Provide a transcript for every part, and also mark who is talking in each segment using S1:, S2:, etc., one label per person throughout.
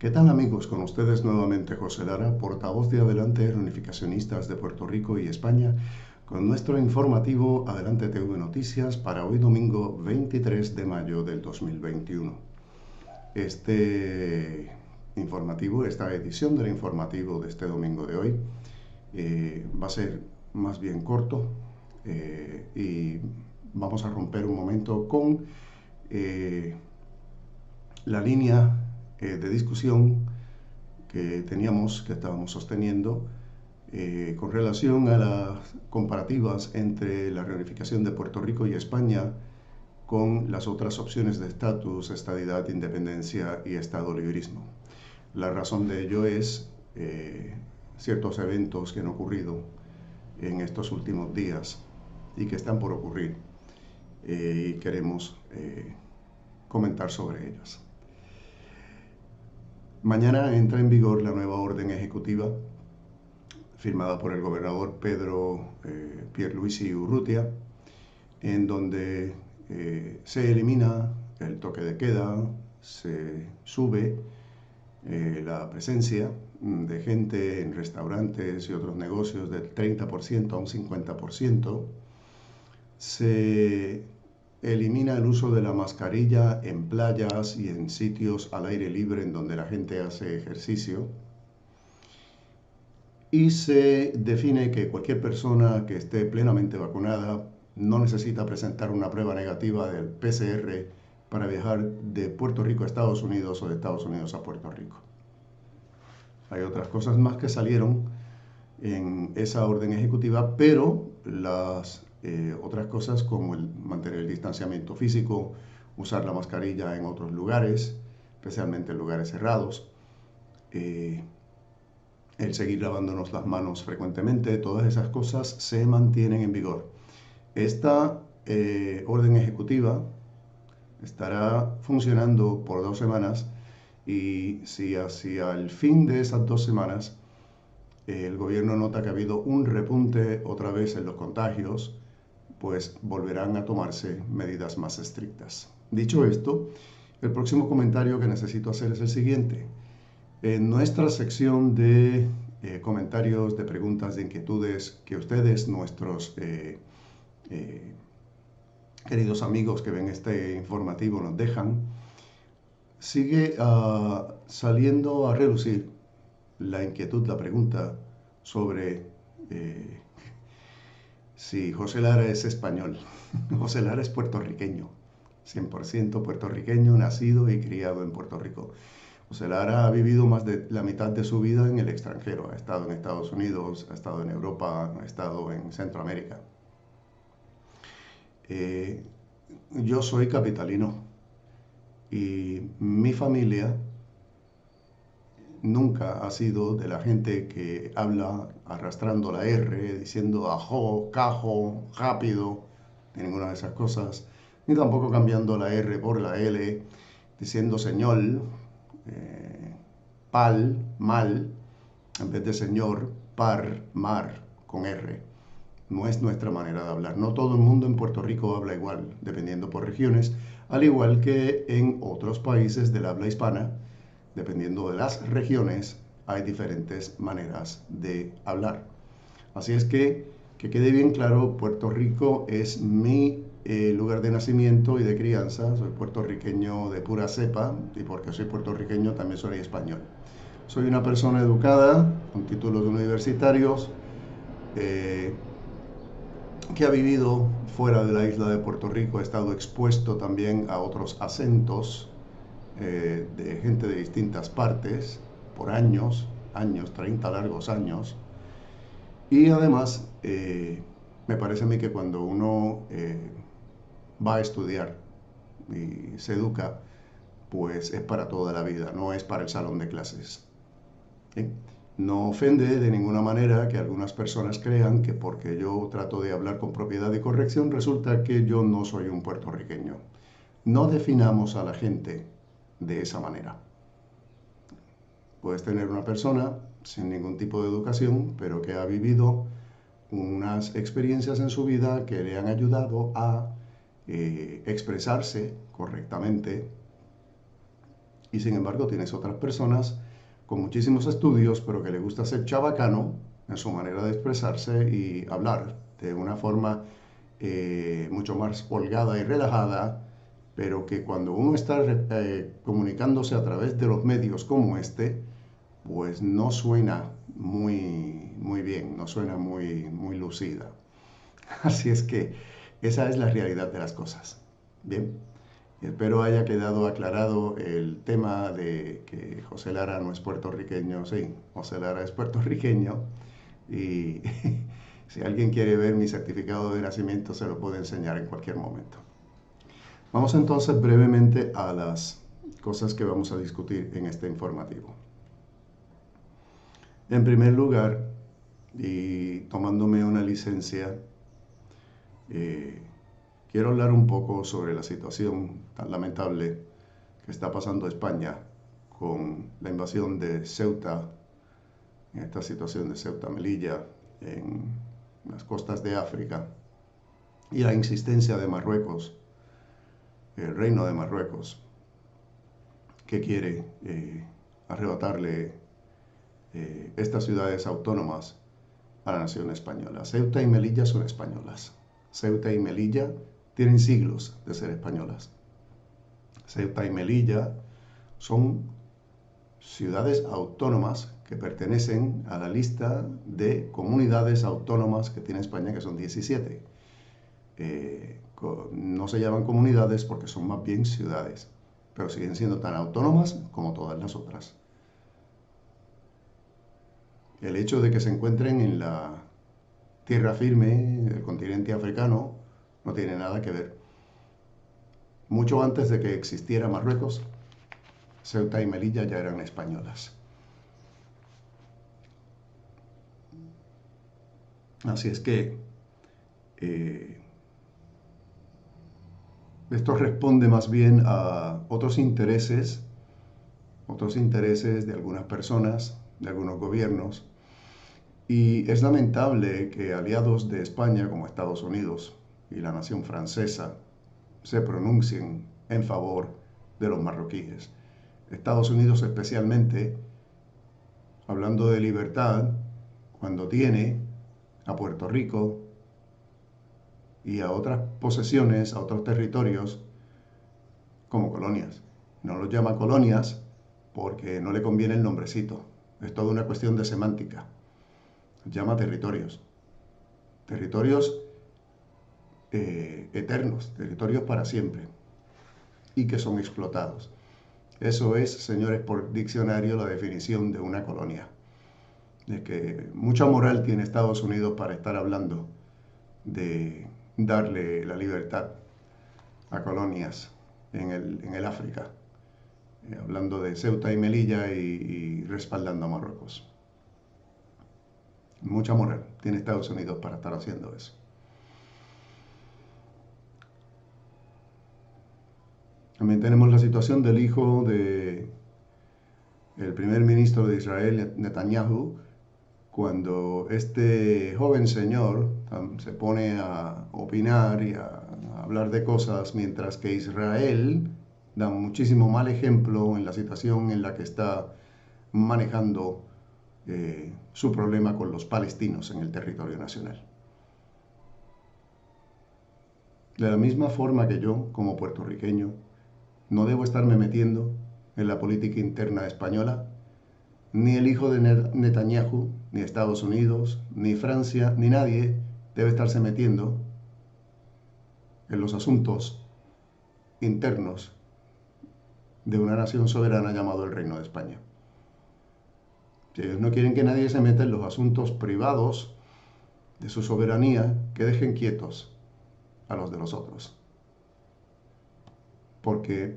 S1: ¿Qué tal amigos? Con ustedes nuevamente José Lara, portavoz de Adelante Reunificacionistas de Puerto Rico y España, con nuestro informativo Adelante TV Noticias para hoy domingo 23 de mayo del 2021. Esta edición del informativo de este domingo de hoy va a ser más bien corto y vamos a romper un momento con la línea de discusión que estábamos sosteniendo con relación a las comparativas entre la reunificación de Puerto Rico y España con las otras opciones de estatus, estadidad, independencia y estado librismo. La razón de ello es ciertos eventos que han ocurrido en estos últimos días y que están por ocurrir y queremos comentar sobre ellas. Mañana entra en vigor la nueva orden ejecutiva firmada por el gobernador Pedro Pierluisi Urrutia, en donde se elimina el toque de queda, se sube la presencia de gente en restaurantes y otros negocios del 30% a un 50%, se elimina el uso de la mascarilla en playas y en sitios al aire libre en donde la gente hace ejercicio. Y se define que cualquier persona que esté plenamente vacunada no necesita presentar una prueba negativa del PCR para viajar de Puerto Rico a Estados Unidos o de Estados Unidos a Puerto Rico. Hay otras cosas más que salieron en esa orden ejecutiva, pero las otras cosas como el mantener el distanciamiento físico, usar la mascarilla en otros lugares, especialmente en lugares cerrados, el seguir lavándonos las manos frecuentemente, todas esas cosas se mantienen en vigor. Esta orden ejecutiva estará funcionando por 2 semanas y si hacia el fin de esas 2 semanas el gobierno nota que ha habido un repunte otra vez en los contagios, pues volverán a tomarse medidas más estrictas. Dicho esto, el próximo comentario que necesito hacer es el siguiente. En nuestra sección de comentarios, de preguntas, de inquietudes que ustedes, nuestros queridos amigos que ven este informativo nos dejan, sigue saliendo a relucir la inquietud, la pregunta sobre si José Lara es español. José Lara es puertorriqueño, 100% puertorriqueño, nacido y criado en Puerto Rico. José Lara ha vivido más de la mitad de su vida en el extranjero. Ha estado en Estados Unidos, ha estado en Europa, ha estado en Centroamérica. Yo soy capitalino y mi familia nunca ha sido de la gente que habla arrastrando la R, diciendo ajo, cajo, rápido, ni ninguna de esas cosas, ni tampoco cambiando la R por la L, diciendo señor, pal, mal, en vez de señor, par, mar, con R. No es nuestra manera de hablar. No todo el mundo en Puerto Rico habla igual, dependiendo por regiones, al igual que en otros países del habla hispana. Dependiendo de las regiones, hay diferentes maneras de hablar. Así es que quede bien claro, Puerto Rico es mi lugar de nacimiento y de crianza. Soy puertorriqueño de pura cepa y porque soy puertorriqueño también soy español. Soy una persona educada, con títulos universitarios, que ha vivido fuera de la isla de Puerto Rico, ha estado expuesto también a otros acentos de gente de distintas partes por años, 30 largos años. Y además, me parece a mí que cuando uno va a estudiar y se educa, pues es para toda la vida, no es para el salón de clases. ¿Sí? No ofende de ninguna manera que algunas personas crean que porque yo trato de hablar con propiedad y corrección, resulta que yo no soy un puertorriqueño. No definamos a la gente de esa manera. Puedes tener una persona sin ningún tipo de educación, pero que ha vivido unas experiencias en su vida que le han ayudado a expresarse correctamente Y sin embargo tienes otras personas con muchísimos estudios, pero que le gusta ser chabacano en su manera de expresarse y hablar de una forma mucho más holgada y relajada, pero que cuando uno está comunicándose a través de los medios como este, pues no suena muy bien, no suena muy lucida. Así es que esa es la realidad de las cosas. Bien, espero haya quedado aclarado el tema de que José Lara no es puertorriqueño. Sí, José Lara es puertorriqueño y si alguien quiere ver mi certificado de nacimiento se lo puedo enseñar en cualquier momento. Vamos entonces brevemente a las cosas que vamos a discutir en este informativo. En primer lugar, y tomándome una licencia, quiero hablar un poco sobre la situación tan lamentable que está pasando España con la invasión de Ceuta, en esta situación de Ceuta Melilla, en las costas de África, y la insistencia de Marruecos, el reino de Marruecos, que quiere arrebatarle estas ciudades autónomas a la nación española. Ceuta y Melilla son españolas. Ceuta y Melilla tienen siglos de ser españolas. Ceuta y Melilla son ciudades autónomas que pertenecen a la lista de comunidades autónomas que tiene España, que son 17. No se llaman comunidades porque son más bien ciudades, pero siguen siendo tan autónomas como todas las otras. El hecho de que se encuentren en la tierra firme del continente africano no tiene nada que ver. Mucho antes de que existiera Marruecos, Ceuta y Melilla ya eran españolas. Así es que esto responde más bien a otros intereses de algunas personas, de algunos gobiernos, y es lamentable que aliados de España como Estados Unidos y la nación francesa se pronuncien en favor de los marroquíes. Estados Unidos especialmente, hablando de libertad, cuando tiene a Puerto Rico y a otras posesiones, a otros territorios, como colonias. No los llama colonias porque no le conviene el nombrecito. Es toda una cuestión de semántica. Los llama territorios. Territorios eternos, territorios para siempre y que son explotados. Eso es, señores, por diccionario la definición de una colonia. De que mucha moral tiene Estados Unidos para estar hablando de darle la libertad a colonias en el África, hablando de Ceuta y Melilla y respaldando a Marruecos. Mucha moral tiene Estados Unidos para estar haciendo eso. También tenemos la situación del hijo del primer ministro de Israel, Netanyahu, cuando este joven señor se pone a opinar y a hablar de cosas, mientras que Israel da muchísimo mal ejemplo en la situación en la que está manejando su problema con los palestinos en el territorio nacional. De la misma forma que yo, como puertorriqueño, no debo estarme metiendo en la política interna española, ni el hijo de Netanyahu, ni Estados Unidos, ni Francia, ni nadie debe estarse metiendo en los asuntos internos de una nación soberana llamado el Reino de España. Si ellos no quieren que nadie se meta en los asuntos privados de su soberanía, que dejen quietos a los de los otros. Porque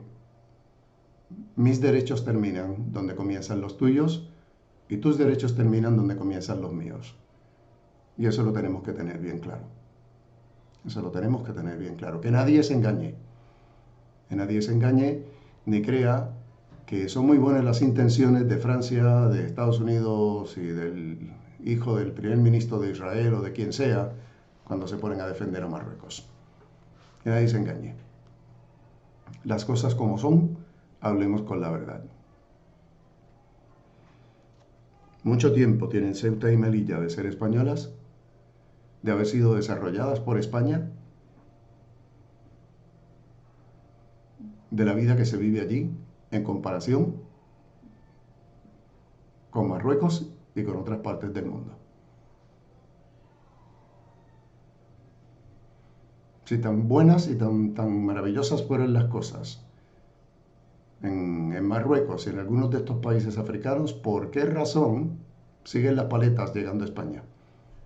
S1: mis derechos terminan donde comienzan los tuyos y tus derechos terminan donde comienzan los míos. Y eso lo tenemos que tener bien claro. Eso lo tenemos que tener bien claro. Que nadie se engañe. Que nadie se engañe ni crea que son muy buenas las intenciones de Francia, de Estados Unidos y del hijo del primer ministro de Israel o de quien sea cuando se ponen a defender a Marruecos. Que nadie se engañe. Las cosas como son, hablemos con la verdad. Mucho tiempo tienen Ceuta y Melilla de ser españolas, de haber sido desarrolladas por España, de la vida que se vive allí en comparación con Marruecos y con otras partes del mundo. Si tan buenas y tan maravillosas fueron las cosas en Marruecos y en algunos de estos países africanos, ¿por qué razón siguen las paletas llegando a España?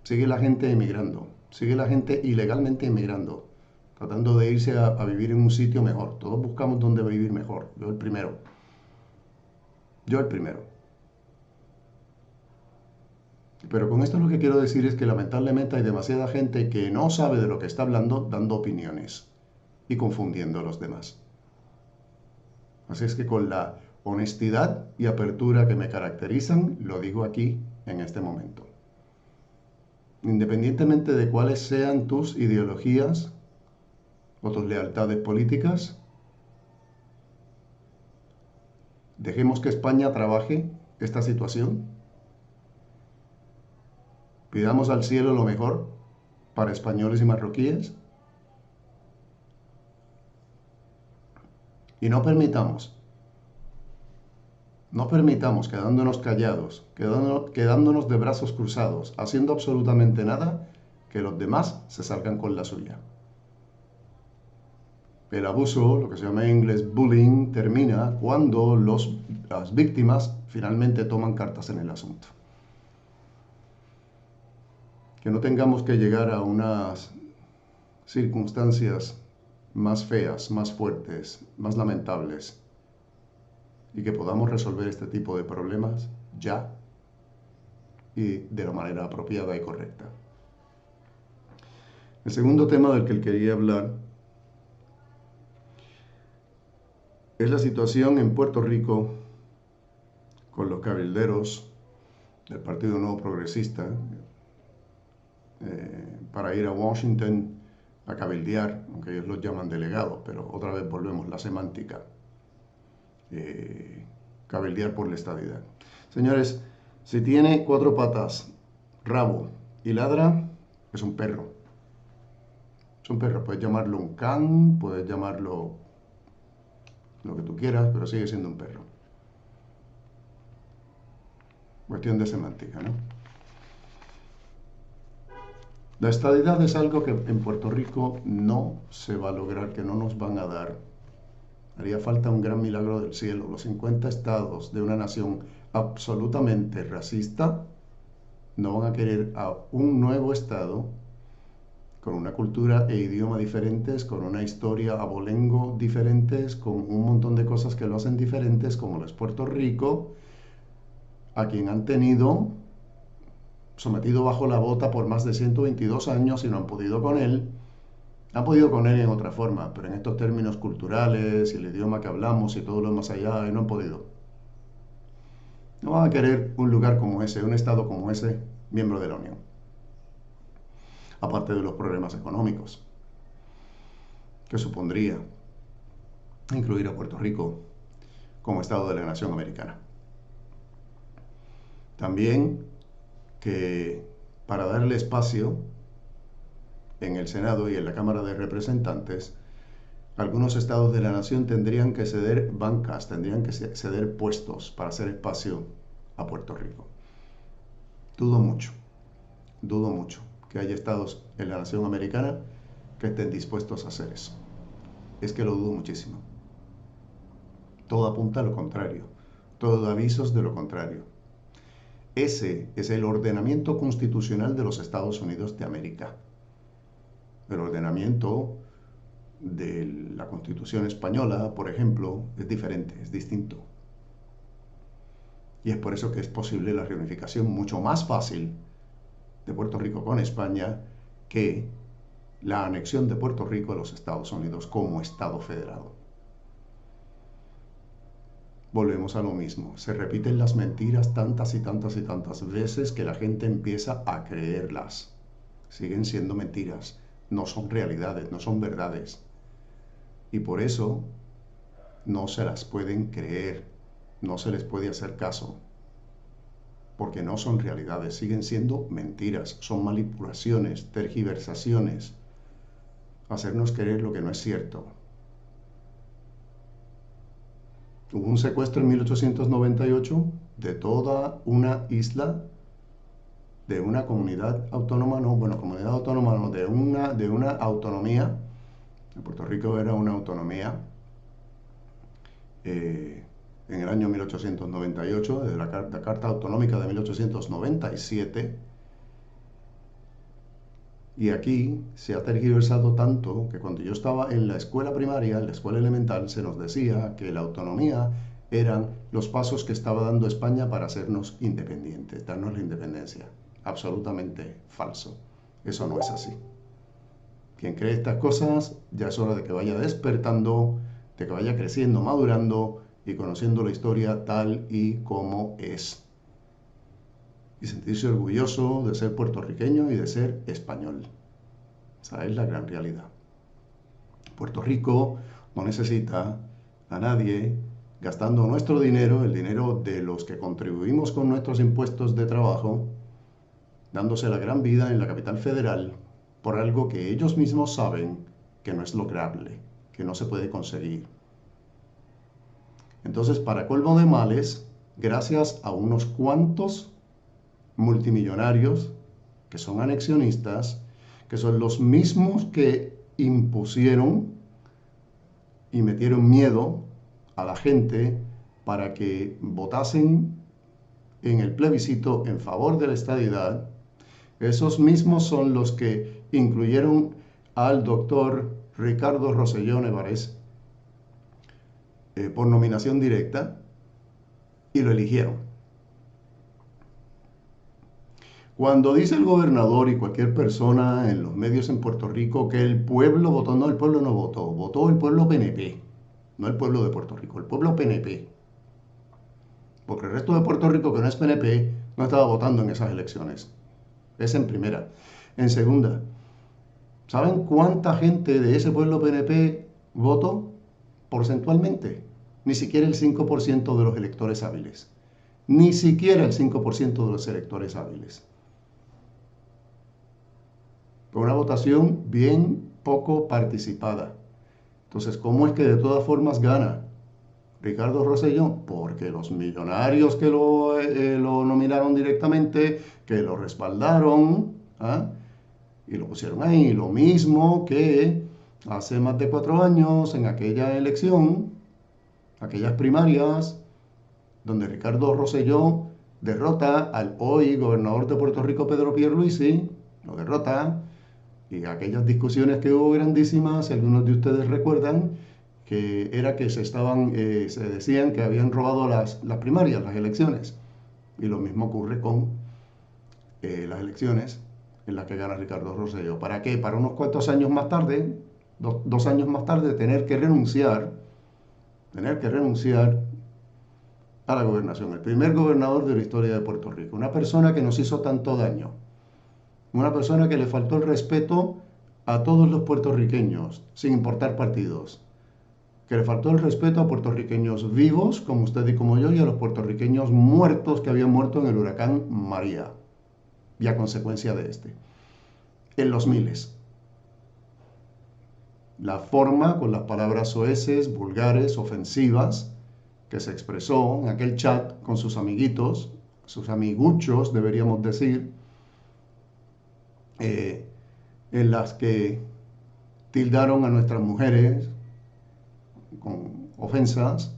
S1: Sigue la gente emigrando, sigue la gente ilegalmente emigrando, tratando de irse a vivir en un sitio mejor. Todos buscamos dónde vivir mejor. Yo el primero. Yo el primero. Pero con esto lo que quiero decir es que lamentablemente hay demasiada gente que no sabe de lo que está hablando, dando opiniones y confundiendo a los demás. Así es que con la honestidad y apertura que me caracterizan, lo digo aquí en este momento. Independientemente de cuáles sean tus ideologías o tus lealtades políticas, dejemos que España trabaje esta situación. Pidamos al cielo lo mejor para españoles y marroquíes. Y no permitamos quedándonos callados, quedándonos de brazos cruzados, haciendo absolutamente nada, que los demás se salgan con la suya. El abuso, lo que se llama en inglés bullying, termina cuando las víctimas finalmente toman cartas en el asunto. Que no tengamos que llegar a unas circunstancias más feas, más fuertes, más lamentables, y que podamos resolver este tipo de problemas ya y de la manera apropiada y correcta. El segundo tema del que quería hablar es la situación en Puerto Rico con los cabilderos del Partido Nuevo Progresista para ir a Washington a cabildear, aunque ellos los llaman delegados, pero otra vez volvemos la semántica. Cabildear por la estadidad. Señores, si tiene 4 patas, rabo y ladra, es un perro. Es un perro. Puedes llamarlo un can, puedes llamarlo lo que tú quieras, pero sigue siendo un perro. Cuestión de semántica, ¿no? La estadidad es algo que en Puerto Rico no se va a lograr, que no nos van a dar. Haría falta un gran milagro del cielo. Los 50 estados de una nación absolutamente racista no van a querer a un nuevo estado con una cultura e idioma diferentes, con una historia abolengo diferentes, con un montón de cosas que lo hacen diferentes, como lo es Puerto Rico, a quien han tenido sometido bajo la bota por más de 122 años y no han podido con él. Han podido con él en otra forma, pero en estos términos culturales y el idioma que hablamos y todo lo más allá, no han podido. No van a querer un lugar como ese, un estado como ese, miembro de la Unión. Aparte de los problemas económicos que supondría incluir a Puerto Rico como estado de la nación americana. También que para darle espacio en el Senado y en la Cámara de Representantes, algunos estados de la nación tendrían que ceder bancas, tendrían que ceder puestos para hacer espacio a Puerto Rico. Dudo mucho que haya estados en la nación americana que estén dispuestos a hacer eso. Es que lo dudo muchísimo. Todo apunta a lo contrario, todo da avisos de lo contrario. Ese es el ordenamiento constitucional de los Estados Unidos de América. El ordenamiento de la Constitución española, por ejemplo, es diferente, es distinto. Y es por eso que es posible la reunificación mucho más fácil de Puerto Rico con España que la anexión de Puerto Rico a los Estados Unidos como Estado federado. Volvemos a lo mismo, se repiten las mentiras tantas y tantas y tantas veces que la gente empieza a creerlas. Siguen siendo mentiras, no son realidades, no son verdades. Y por eso no se las pueden creer, no se les puede hacer caso, porque no son realidades, siguen siendo mentiras, son manipulaciones, tergiversaciones, hacernos creer lo que no es cierto. Hubo un secuestro en 1898 de toda una isla, de una comunidad autónoma, comunidad autónoma, no, de una autonomía. En Puerto Rico era una autonomía en el año 1898, desde la Carta Autonómica de 1897. Y aquí se ha tergiversado tanto que cuando yo estaba en la escuela primaria, en la escuela elemental, se nos decía que la autonomía eran los pasos que estaba dando España para hacernos independientes, darnos la independencia. Absolutamente falso. Eso no es así. Quien cree estas cosas, ya es hora de que vaya despertando, de que vaya creciendo, madurando y conociendo la historia tal y como es. Y sentirse orgulloso de ser puertorriqueño y de ser español. Esa es la gran realidad. Puerto Rico no necesita a nadie gastando nuestro dinero, el dinero de los que contribuimos con nuestros impuestos de trabajo, dándose la gran vida en la capital federal por algo que ellos mismos saben que no es lograble, que no se puede conseguir. Entonces, para colmo de males, gracias a unos cuantos multimillonarios que son anexionistas, que son los mismos que impusieron y metieron miedo a la gente para que votasen en el plebiscito en favor de la estadidad. Esos mismos son los que incluyeron al doctor Ricardo Rosselló Nevarez por nominación directa y lo eligieron. Cuando dice el gobernador y cualquier persona en los medios en Puerto Rico que el pueblo votó, no, el pueblo no votó, votó el pueblo PNP, no el pueblo de Puerto Rico, el pueblo PNP. Porque el resto de Puerto Rico que no es PNP no estaba votando en esas elecciones. Es en primera. En segunda, ¿saben cuánta gente de ese pueblo PNP votó porcentualmente? Ni siquiera el 5% de los electores hábiles. Ni siquiera el 5% de los electores hábiles. Con una votación bien poco participada. Entonces, ¿cómo es que de todas formas gana Ricardo Rosselló? Porque los millonarios que lo nominaron directamente, que lo respaldaron, y lo pusieron ahí, lo mismo que hace más de 4 años en aquella elección, aquellas primarias, donde Ricardo Rosselló derrota al hoy gobernador de Puerto Rico, Pedro Pierluisi, lo derrota, y aquellas discusiones que hubo grandísimas, si algunos de ustedes recuerdan, que era que se decían que habían robado las primarias, las elecciones. Y lo mismo ocurre con las elecciones en las que gana Ricardo Rosselló. ¿Para qué? Para unos cuantos años más tarde, 2 años más tarde, tener que renunciar a la gobernación. El primer gobernador de la historia de Puerto Rico. Una persona que nos hizo tanto daño. Una persona que le faltó el respeto a todos los puertorriqueños, sin importar partidos. Que le faltó el respeto a puertorriqueños vivos, como usted y como yo, y a los puertorriqueños muertos que habían muerto en el huracán María. Y a consecuencia de este. En los miles. La forma, con las palabras soeces, vulgares, ofensivas, que se expresó en aquel chat con sus amiguitos, sus amiguchos, deberíamos decir, en las que tildaron a nuestras mujeres con ofensas,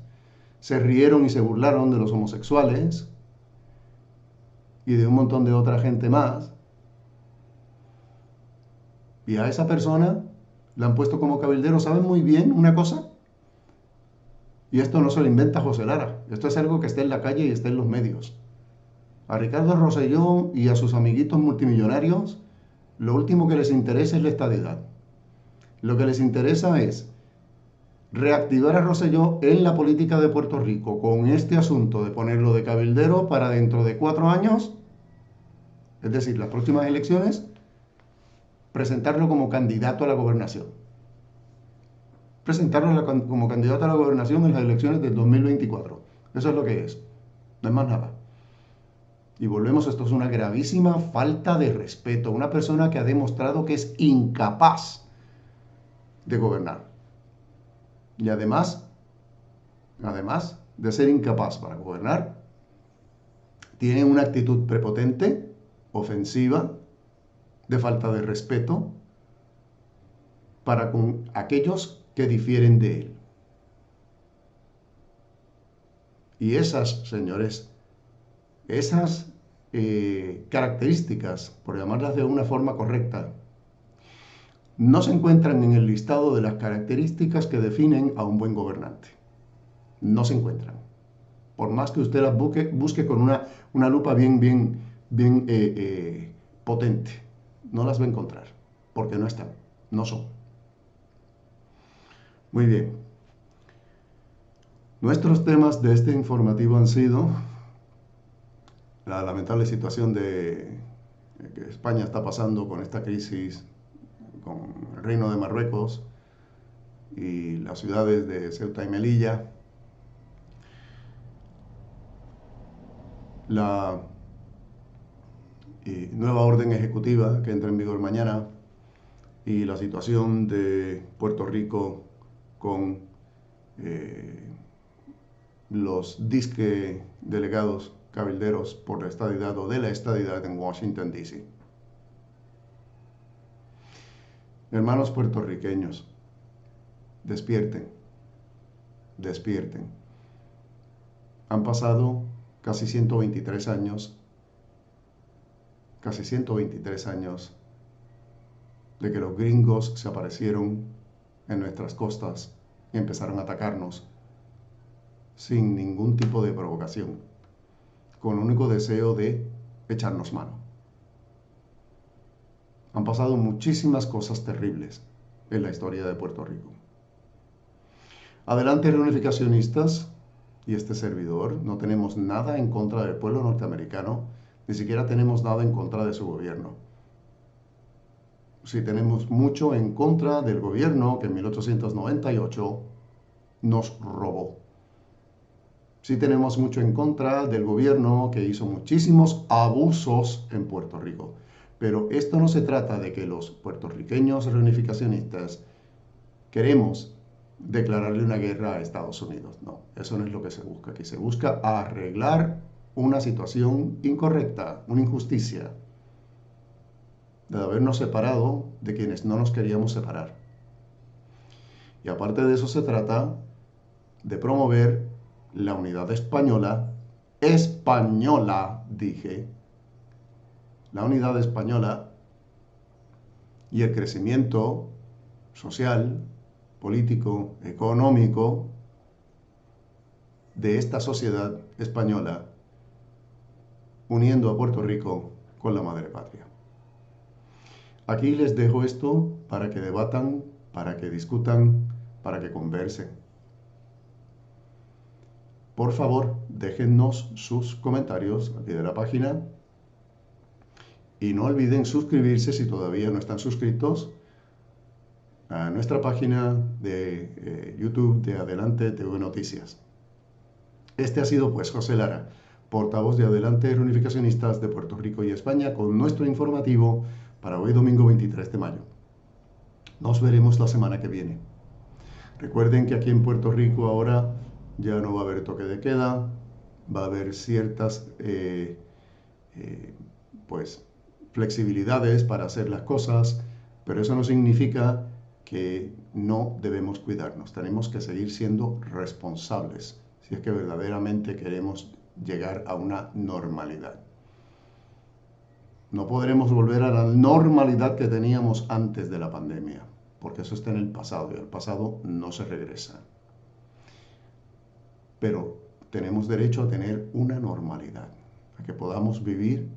S1: se rieron y se burlaron de los homosexuales y de un montón de otra gente más. Y a esa persona la han puesto como cabildero. ¿Saben muy bien una cosa? Y esto no se lo inventa José Lara. Esto es algo que está en la calle y está en los medios. A Ricardo Rosselló y a sus amiguitos multimillonarios, lo último que les interesa es la estadidad. Lo que les interesa es reactivar a Rosselló en la política de Puerto Rico con este asunto de ponerlo de cabildero para dentro de 4 años, es decir, las próximas elecciones, presentarlo como candidato a la gobernación. presentarla como candidata a la gobernación en las elecciones del 2024. Eso es lo que es. No es más nada. Y volvemos, esto es una gravísima falta de respeto. Una persona que ha demostrado que es incapaz de gobernar. Y además de ser incapaz para gobernar, tiene una actitud prepotente, ofensiva, de falta de respeto para con aquellos que difieren de él. Y esas, señores, esas características, por llamarlas de una forma correcta, no se encuentran en el listado de las características que definen a un buen gobernante. No se encuentran. Por más que usted las busque con una lupa bien potente, no las va a encontrar, porque no están, no son. Muy bien. Nuestros temas de este informativo han sido la lamentable situación que España está pasando con esta crisis con el Reino de Marruecos y las ciudades de Ceuta y Melilla, la nueva orden ejecutiva que entra en vigor mañana y la situación de Puerto Rico con los disque delegados cabilderos por la estadidad o de la estadidad en Washington, D.C. Hermanos puertorriqueños, despierten, despierten. Han pasado casi 123 años de que los gringos se aparecieron en nuestras costas y empezaron a atacarnos sin ningún tipo de provocación, con el único deseo de echarnos mano. Han pasado muchísimas cosas terribles en la historia de Puerto Rico. Adelante, reunificacionistas y este servidor, no tenemos nada en contra del pueblo norteamericano, ni siquiera tenemos nada en contra de su gobierno. Sí tenemos mucho en contra del gobierno que en 1898 nos robó. Sí tenemos mucho en contra del gobierno que hizo muchísimos abusos en Puerto Rico. Pero esto no se trata de que los puertorriqueños reunificacionistas queremos declararle una guerra a Estados Unidos. No, eso no es lo que se busca aquí. Se busca arreglar una situación incorrecta, una injusticia, de habernos separado de quienes no nos queríamos separar. Y aparte de eso se trata de promover la unidad española, dije, la unidad española y el crecimiento social, político, económico de esta sociedad española, uniendo a Puerto Rico con la madre patria. Aquí les dejo esto para que debatan, para que discutan, para que conversen. Por favor, déjennos sus comentarios al pie de la página y no olviden suscribirse si todavía no están suscritos a nuestra página de YouTube de Adelante TV Noticias. Este ha sido pues José Lara, portavoz de Adelante Reunificacionistas de Puerto Rico y España, con nuestro informativo para hoy domingo 23 de mayo. Nos veremos la semana que viene. Recuerden que aquí en Puerto Rico ahora ya no va a haber toque de queda, va a haber ciertas pues flexibilidades para hacer las cosas, pero eso no significa que no debemos cuidarnos. Tenemos que seguir siendo responsables si es que verdaderamente queremos llegar a una normalidad. No podremos volver a la normalidad que teníamos antes de la pandemia, porque eso está en el pasado y el pasado no se regresa. Pero tenemos derecho a tener una normalidad, a que podamos vivir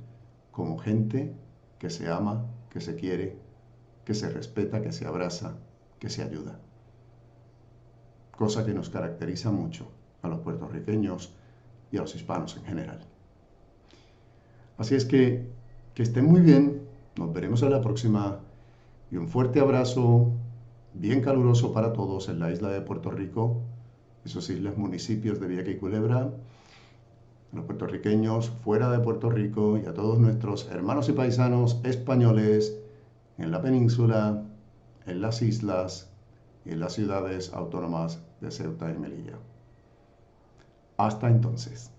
S1: como gente que se ama, que se quiere, que se respeta, que se abraza, que se ayuda. Cosa que nos caracteriza mucho a los puertorriqueños y a los hispanos en general. Así es que estén muy bien, nos veremos en la próxima y un fuerte abrazo bien caluroso para todos en la isla de Puerto Rico, esos islas municipios de Vieques y Culebra, los puertorriqueños fuera de Puerto Rico y a todos nuestros hermanos y paisanos españoles en la península, en las islas y en las ciudades autónomas de Ceuta y Melilla. Hasta entonces.